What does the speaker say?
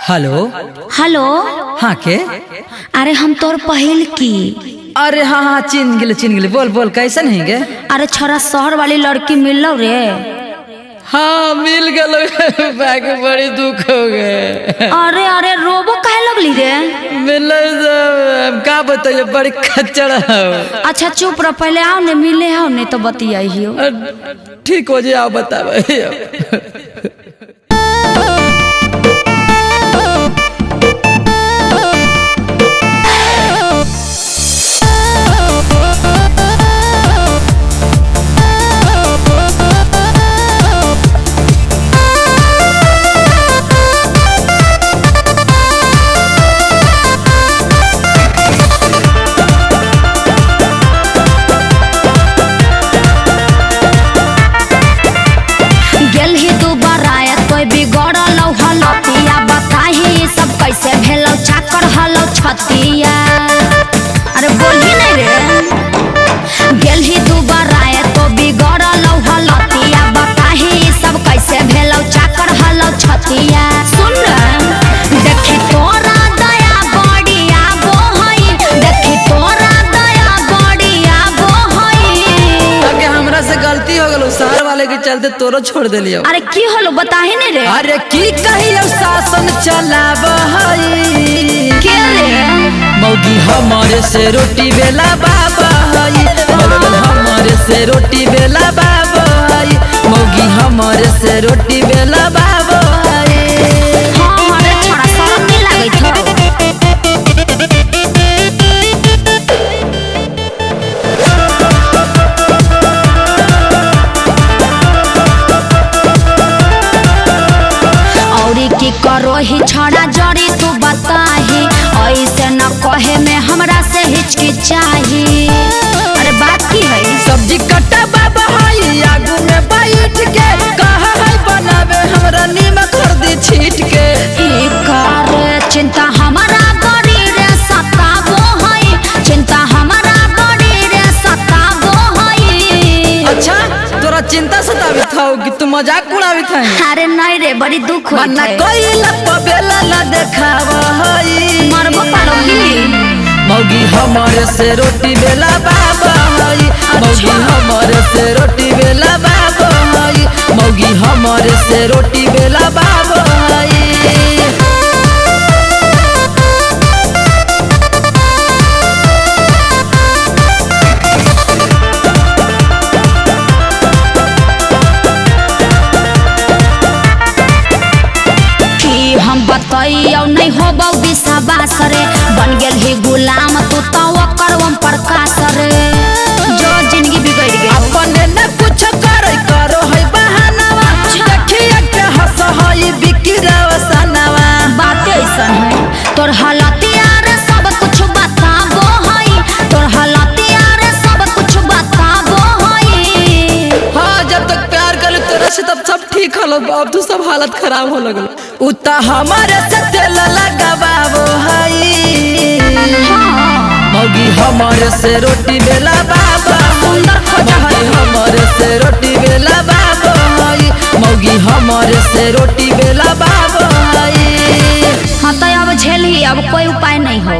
Hello hello. हाँ के? अरे हम तोर पहिल की। अरे हाँ हाँ चिन्ह गेले बोल बोल कैसन है गे? अरे छोरा शहर वाली लड़की मिल रे। हाँ मिल गए बाकी बड़ी दुख हो गए। अरे अरे रोबो कहे लगली रे? मिल का बताइए बड़ी खच्चड़ हो। अच्छा चुप रह, पहले आओ ने मिले आओ ने तो बतियाई हो। ठीक हो जाए आप बतावे। बिगड़ल हलतिया बताही सब कैसे भेल चाकर हल छतिया। अरे बोली नहीं रे। गेल ही दू बार आए तो बिगड़ल हलतिया बताही सब कैसे भेल चाकर हल छतिया। सुन देखी तोरा दया बड़िया बोहई, देखी तोरा दया बड़िया बोहई। आगे हमरा से गलती हो गलो, शहर वाले के चलते तोरो छोड़ देलियो। अरे की होलो बताही नहीं रे। अरे की कहियो शासन चलाब हई के रे? मौगी हमारे से रोटी बेला बाबा हई, मौगी हमारे से रोटी बेला बाबा हई, मौगी हमारे से रोटी बेला बाबा हई। हाँ अरे छोड़ा शरम नहीं लागत हो। की करो ही छोड़ा जड़ी तू बताही, ऐसे न कहे में हमरा से हिचकिचाही। अरे बात की है? सब्जी कट्टा बाबा हई आगू में बैठ के कहा है बनावे हमरा नीमक हल्दी छीट के। ई करे चिंता हमारा बड़ी रे सताबो हई, चिंता हमारा बड़ी रे सताबो हई। अच्छा तोरा चिंता सतावित हो कि तू मजाक उड़ावित है? अरे नहीं रे बड़ी दुख होत है। मना कोइला पबेला ला देखावा हई, मरबो पालोगी। मौगी हमारे से रोटी बेला बाबा हई, मौगी हमारे से रोटी बेला बाबा हई, मौगी हमारे से रोटी बेला बाबा हई। बताइयो नहीं हो विश्वास रे, बन गेल ही गुलाम तू तो करवम प्रकाश रे। जो जिंदगी बिगड़ गई अपने न कुछ करो है बहानावा, देखिए के हंस हई बिकिराव सनावा। बात ऐसा है तोर हालतिया रे सब कुछ बताबो हई, तोर हालतिया रे सब कुछ बताबो हई। हाँ जब तक प्यार कर तोरा से तब सब ठीक हलो, अब तो सब हालत खराब हो लगल। उता हमारे से तेल लगाबाबो हई, मौगी हमारे से रोटी बेला बाबा, सुंदर मौगी हमारे से रोटी बेला बाबा हई, मौगी हमारे से रोटी बेला बाबा हई। हाँ तो अब झेली, अब कोई उपाय नहीं हो।